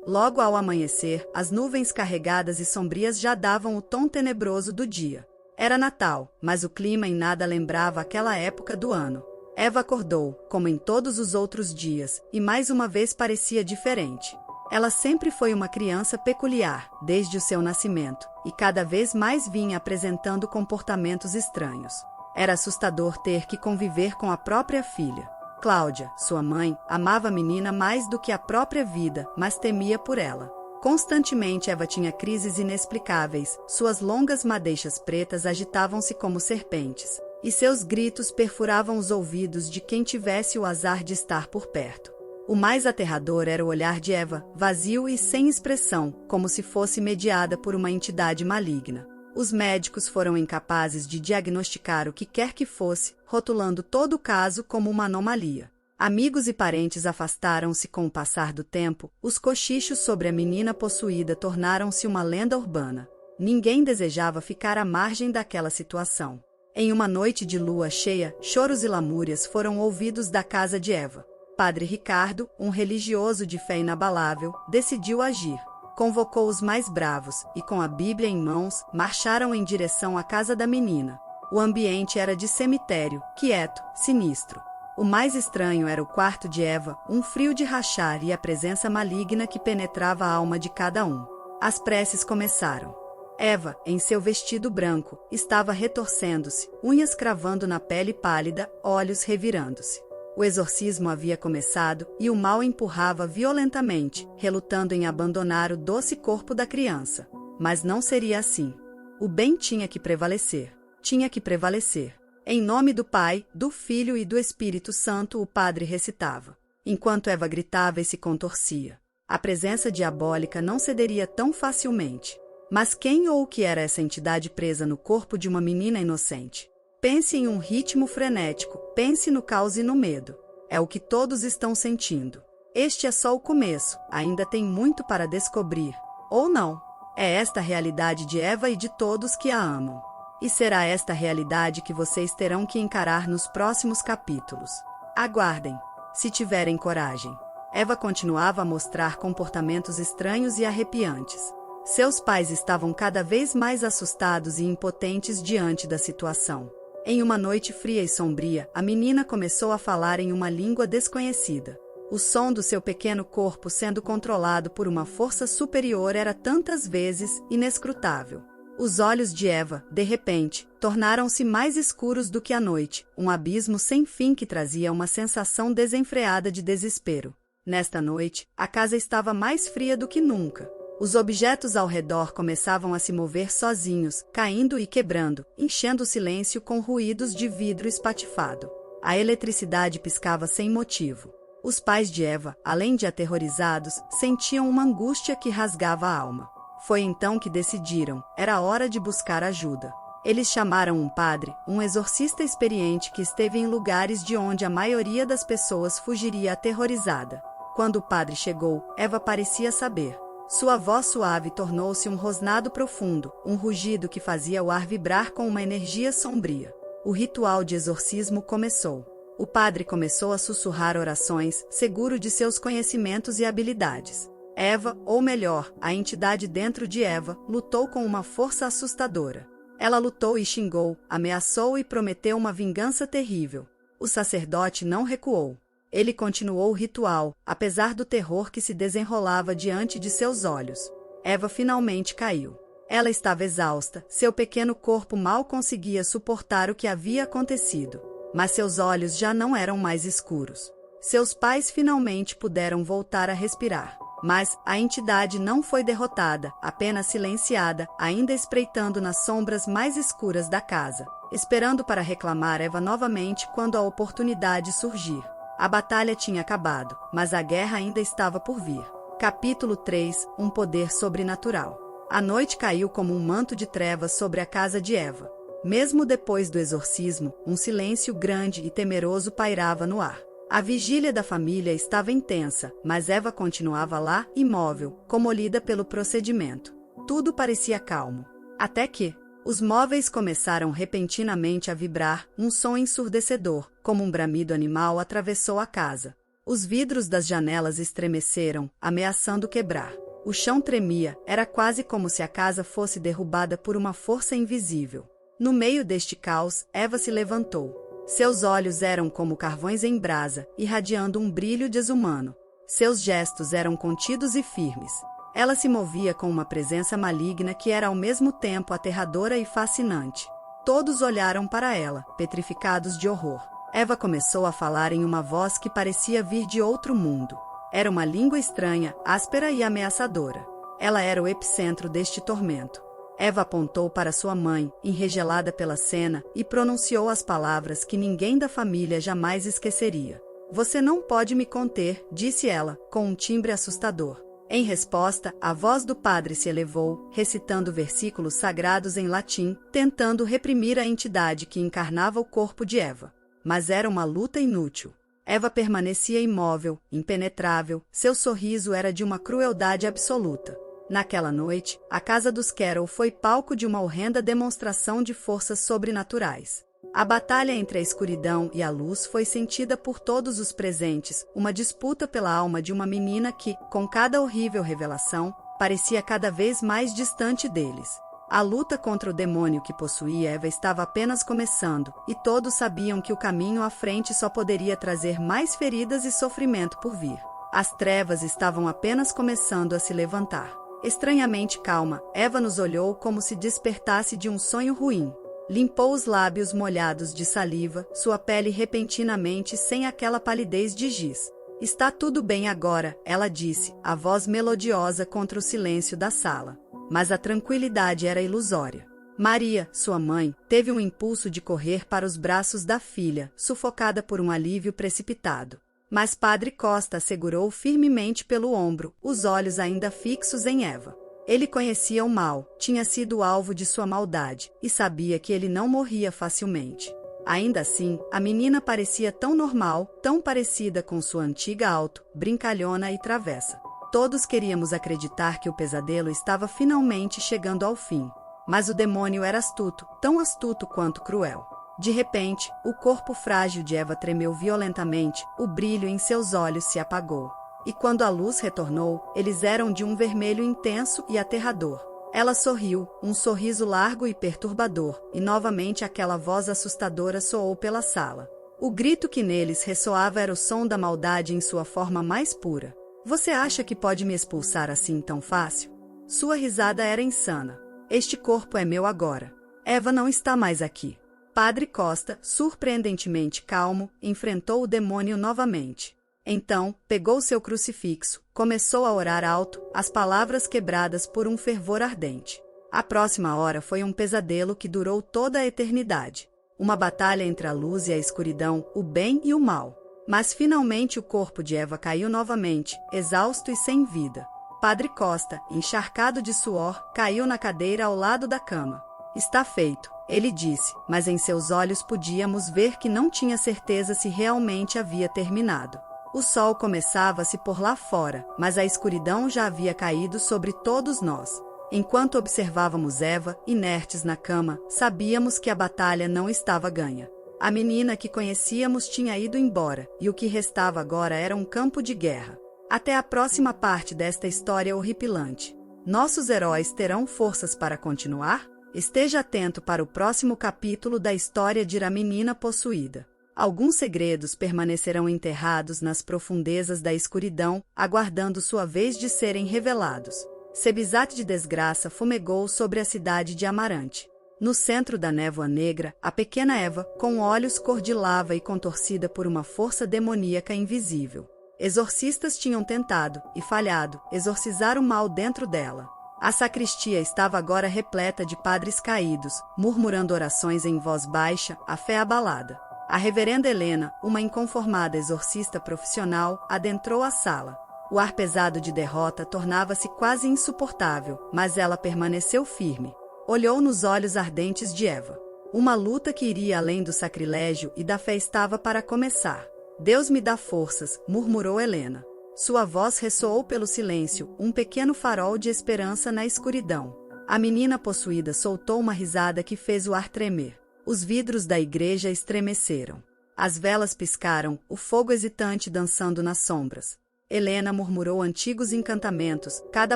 Logo ao amanhecer, as nuvens carregadas e sombrias já davam o tom tenebroso do dia. Era Natal, mas o clima em nada lembrava aquela época do ano. Eva acordou, como em todos os outros dias, e mais uma vez parecia diferente. Ela sempre foi uma criança peculiar, desde o seu nascimento, e cada vez mais vinha apresentando comportamentos estranhos. Era assustador ter que conviver com a própria filha. Cláudia, sua mãe, amava a menina mais do que a própria vida, mas temia por ela. Constantemente Eva tinha crises inexplicáveis, suas longas madeixas pretas agitavam-se como serpentes, e seus gritos perfuravam os ouvidos de quem tivesse o azar de estar por perto. O mais aterrador era o olhar de Eva, vazio e sem expressão, como se fosse mediada por uma entidade maligna. Os médicos foram incapazes de diagnosticar o que quer que fosse, rotulando todo o caso como uma anomalia. Amigos e parentes afastaram-se com o passar do tempo, os cochichos sobre a menina possuída tornaram-se uma lenda urbana. Ninguém desejava ficar à margem daquela situação. Em uma noite de lua cheia, choros e lamúrias foram ouvidos da casa de Eva. Padre Ricardo, um religioso de fé inabalável, decidiu agir. Convocou os mais bravos, e com a Bíblia em mãos, marcharam em direção à casa da menina. O ambiente era de cemitério, quieto, sinistro. O mais estranho era o quarto de Eva, um frio de rachar e a presença maligna que penetrava a alma de cada um. As preces começaram. Eva, em seu vestido branco, estava retorcendo-se, unhas cravando na pele pálida, olhos revirando-se. O exorcismo havia começado e o mal empurrava violentamente, relutando em abandonar o doce corpo da criança. Mas não seria assim. O bem tinha que prevalecer. Tinha que prevalecer. Em nome do Pai, do Filho e do Espírito Santo, o padre recitava, enquanto Eva gritava e se contorcia. A presença diabólica não cederia tão facilmente. Mas quem ou o que era essa entidade presa no corpo de uma menina inocente? Pense em um ritmo frenético, pense no caos e no medo. É o que todos estão sentindo. Este é só o começo, ainda tem muito para descobrir. Ou não. É esta a realidade de Eva e de todos que a amam. E será esta realidade que vocês terão que encarar nos próximos capítulos. Aguardem, se tiverem coragem. Eva continuava a mostrar comportamentos estranhos e arrepiantes. Seus pais estavam cada vez mais assustados e impotentes diante da situação. Em uma noite fria e sombria, a menina começou a falar em uma língua desconhecida. O som do seu pequeno corpo sendo controlado por uma força superior era tantas vezes inescrutável. Os olhos de Eva, de repente, tornaram-se mais escuros do que a noite, um abismo sem fim que trazia uma sensação desenfreada de desespero. Nesta noite, a casa estava mais fria do que nunca. Os objetos ao redor começavam a se mover sozinhos, caindo e quebrando, enchendo o silêncio com ruídos de vidro espatifado. A eletricidade piscava sem motivo. Os pais de Eva, além de aterrorizados, sentiam uma angústia que rasgava a alma. Foi então que decidiram, era hora de buscar ajuda. Eles chamaram um padre, um exorcista experiente que esteve em lugares de onde a maioria das pessoas fugiria aterrorizada. Quando o padre chegou, Eva parecia saber. Sua voz suave tornou-se um rosnado profundo, um rugido que fazia o ar vibrar com uma energia sombria. O ritual de exorcismo começou. O padre começou a sussurrar orações, seguro de seus conhecimentos e habilidades. Eva, ou melhor, a entidade dentro de Eva, lutou com uma força assustadora. Ela lutou e xingou, ameaçou e prometeu uma vingança terrível. O sacerdote não recuou. Ele continuou o ritual, apesar do terror que se desenrolava diante de seus olhos. Eva finalmente caiu. Ela estava exausta, seu pequeno corpo mal conseguia suportar o que havia acontecido. Mas seus olhos já não eram mais escuros. Seus pais finalmente puderam voltar a respirar. Mas a entidade não foi derrotada, apenas silenciada, ainda espreitando nas sombras mais escuras da casa, esperando para reclamar Eva novamente quando a oportunidade surgir. A batalha tinha acabado, mas a guerra ainda estava por vir. Capítulo 3 – Um poder sobrenatural. A noite caiu como um manto de trevas sobre a casa de Eva. Mesmo depois do exorcismo, um silêncio grande e temeroso pairava no ar. A vigília da família estava intensa, mas Eva continuava lá, imóvel, comolida pelo procedimento. Tudo parecia calmo. Até que os móveis começaram repentinamente a vibrar, um som ensurdecedor, como um bramido animal atravessou a casa. Os vidros das janelas estremeceram, ameaçando quebrar. O chão tremia, era quase como se a casa fosse derrubada por uma força invisível. No meio deste caos, Eva se levantou. Seus olhos eram como carvões em brasa, irradiando um brilho desumano. Seus gestos eram contidos e firmes. Ela se movia com uma presença maligna que era ao mesmo tempo aterradora e fascinante. Todos olharam para ela, petrificados de horror. Eva começou a falar em uma voz que parecia vir de outro mundo. Era uma língua estranha, áspera e ameaçadora. Ela era o epicentro deste tormento. Eva apontou para sua mãe, enregelada pela cena, e pronunciou as palavras que ninguém da família jamais esqueceria. Você não pode me conter, disse ela, com um timbre assustador. Em resposta, a voz do padre se elevou, recitando versículos sagrados em latim, tentando reprimir a entidade que encarnava o corpo de Eva. Mas era uma luta inútil. Eva permanecia imóvel, impenetrável, seu sorriso era de uma crueldade absoluta. Naquela noite, a casa dos Carroll foi palco de uma horrenda demonstração de forças sobrenaturais. A batalha entre a escuridão e a luz foi sentida por todos os presentes, uma disputa pela alma de uma menina que, com cada horrível revelação, parecia cada vez mais distante deles. A luta contra o demônio que possuía Eva estava apenas começando, e todos sabiam que o caminho à frente só poderia trazer mais feridas e sofrimento por vir. As trevas estavam apenas começando a se levantar. Estranhamente calma, Eva nos olhou como se despertasse de um sonho ruim. Limpou os lábios molhados de saliva, sua pele repentinamente sem aquela palidez de giz. Está tudo bem agora, ela disse, a voz melodiosa contra o silêncio da sala. Mas a tranquilidade era ilusória. Maria, sua mãe, teve um impulso de correr para os braços da filha, sufocada por um alívio precipitado. Mas Padre Costa a segurou firmemente pelo ombro, os olhos ainda fixos em Eva. Ele conhecia o mal, tinha sido alvo de sua maldade, e sabia que ele não morria facilmente. Ainda assim, a menina parecia tão normal, tão parecida com sua antiga Alto, brincalhona e travessa. Todos queríamos acreditar que o pesadelo estava finalmente chegando ao fim. Mas o demônio era astuto, tão astuto quanto cruel. De repente, o corpo frágil de Eva tremeu violentamente, o brilho em seus olhos se apagou. E quando a luz retornou, eles eram de um vermelho intenso e aterrador. Ela sorriu, um sorriso largo e perturbador, e novamente aquela voz assustadora soou pela sala. O grito que neles ressoava era o som da maldade em sua forma mais pura. Você acha que pode me expulsar assim tão fácil? Sua risada era insana. Este corpo é meu agora. Eva não está mais aqui. Padre Costa, surpreendentemente calmo, enfrentou o demônio novamente. Então, pegou seu crucifixo, começou a orar alto, as palavras quebradas por um fervor ardente. A próxima hora foi um pesadelo que durou toda a eternidade. Uma batalha entre a luz e a escuridão, o bem e o mal. Mas finalmente o corpo de Eva caiu novamente, exausto e sem vida. Padre Costa, encharcado de suor, caiu na cadeira ao lado da cama. Está feito, ele disse, mas em seus olhos podíamos ver que não tinha certeza se realmente havia terminado. O sol começava a se pôr lá fora, mas a escuridão já havia caído sobre todos nós. Enquanto observávamos Eva, inertes na cama, sabíamos que a batalha não estava ganha. A menina que conhecíamos tinha ido embora, e o que restava agora era um campo de guerra. Até a próxima parte desta história horripilante. Nossos heróis terão forças para continuar? Esteja atento para o próximo capítulo da história de A Menina Possuída. Alguns segredos permanecerão enterrados nas profundezas da escuridão, aguardando sua vez de serem revelados. Sebizat de desgraça fumegou sobre a cidade de Amarante. No centro da névoa negra, a pequena Eva, com olhos cor de lava e contorcida por uma força demoníaca invisível. Exorcistas tinham tentado, e falhado, exorcizar o mal dentro dela. A sacristia estava agora repleta de padres caídos, murmurando orações em voz baixa, a fé abalada. A reverenda Helena, uma inconformada exorcista profissional, adentrou a sala. O ar pesado de derrota tornava-se quase insuportável, mas ela permaneceu firme. Olhou nos olhos ardentes de Eva. Uma luta que iria além do sacrilégio e da fé estava para começar. Deus me dá forças, murmurou Helena. Sua voz ressoou pelo silêncio, um pequeno farol de esperança na escuridão. A menina possuída soltou uma risada que fez o ar tremer. Os vidros da igreja estremeceram. As velas piscaram, o fogo hesitante dançando nas sombras. Helena murmurou antigos encantamentos, cada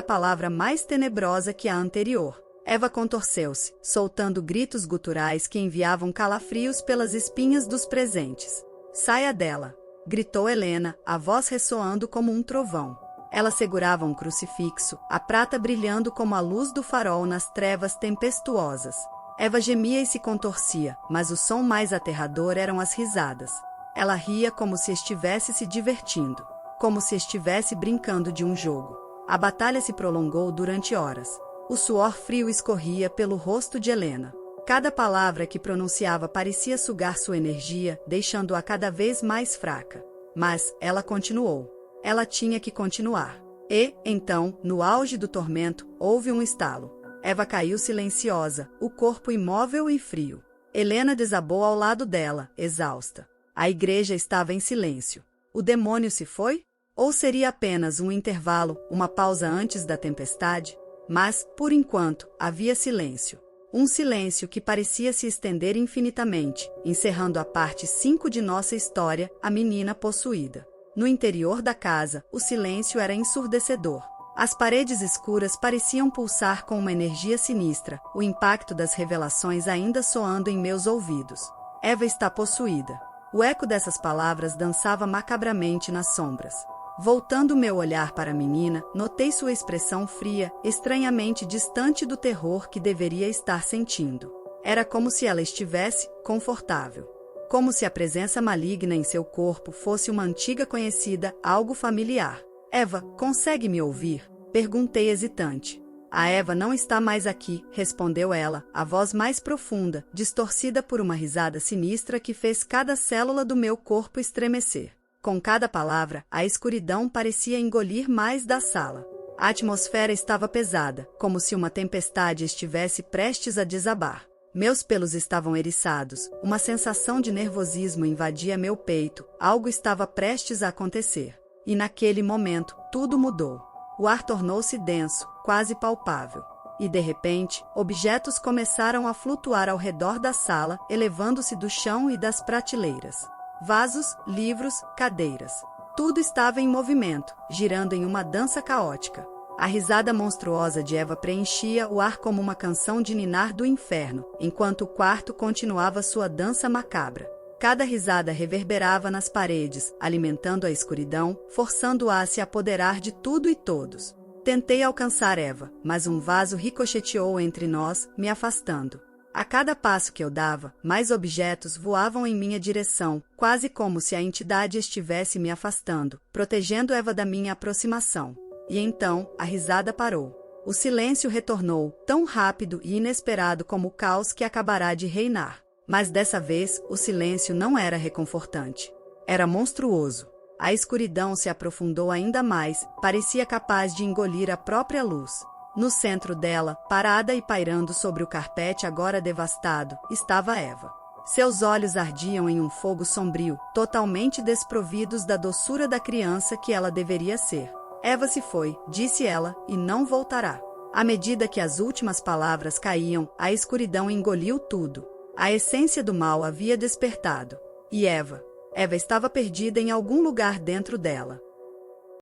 palavra mais tenebrosa que a anterior. Eva contorceu-se, soltando gritos guturais que enviavam calafrios pelas espinhas dos presentes. Saia dela! Gritou Helena, a voz ressoando como um trovão. Ela segurava um crucifixo, a prata brilhando como a luz do farol nas trevas tempestuosas. Eva gemia e se contorcia, mas o som mais aterrador eram as risadas. Ela ria como se estivesse se divertindo, como se estivesse brincando de um jogo. A batalha se prolongou durante horas. O suor frio escorria pelo rosto de Helena. Cada palavra que pronunciava parecia sugar sua energia, deixando-a cada vez mais fraca. Mas ela continuou. Ela tinha que continuar. E, então, no auge do tormento, houve um estalo. Eva caiu silenciosa, o corpo imóvel e frio. Helena desabou ao lado dela, exausta. A igreja estava em silêncio. O demônio se foi? Ou seria apenas um intervalo, uma pausa antes da tempestade? Mas, por enquanto, havia silêncio. Um silêncio que parecia se estender infinitamente, encerrando a parte 5 de nossa história, a menina possuída. No interior da casa, o silêncio era ensurdecedor. As paredes escuras pareciam pulsar com uma energia sinistra, o impacto das revelações ainda soando em meus ouvidos. Eva está possuída. O eco dessas palavras dançava macabramente nas sombras. Voltando meu olhar para a menina, notei sua expressão fria, estranhamente distante do terror que deveria estar sentindo. Era como se ela estivesse confortável. Como se a presença maligna em seu corpo fosse uma antiga conhecida, algo familiar. Eva, consegue me ouvir? Perguntei hesitante. A Eva não está mais aqui, respondeu ela, a voz mais profunda, distorcida por uma risada sinistra que fez cada célula do meu corpo estremecer. Com cada palavra, a escuridão parecia engolir mais da sala. A atmosfera estava pesada, como se uma tempestade estivesse prestes a desabar. Meus pelos estavam eriçados, uma sensação de nervosismo invadia meu peito, algo estava prestes a acontecer. E naquele momento, tudo mudou. O ar tornou-se denso, quase palpável. E de repente, objetos começaram a flutuar ao redor da sala, elevando-se do chão e das prateleiras. Vasos, livros, cadeiras. Tudo estava em movimento, girando em uma dança caótica. A risada monstruosa de Eva preenchia o ar como uma canção de ninar do inferno, enquanto o quarto continuava sua dança macabra. Cada risada reverberava nas paredes, alimentando a escuridão, forçando-a a se apoderar de tudo e todos. Tentei alcançar Eva, mas um vaso ricocheteou entre nós, me afastando. A cada passo que eu dava, mais objetos voavam em minha direção, quase como se a entidade estivesse me afastando, protegendo Eva da minha aproximação. E então, a risada parou. O silêncio retornou, tão rápido e inesperado como o caos que acabará de reinar. Mas dessa vez, o silêncio não era reconfortante. Era monstruoso. A escuridão se aprofundou ainda mais, parecia capaz de engolir a própria luz. No centro dela, parada e pairando sobre o carpete agora devastado, estava Eva. Seus olhos ardiam em um fogo sombrio, totalmente desprovidos da doçura da criança que ela deveria ser. Eva se foi, disse ela, e não voltará. À medida que as últimas palavras caíam, a escuridão engoliu tudo. A essência do mal havia despertado. E Eva estava perdida em algum lugar dentro dela.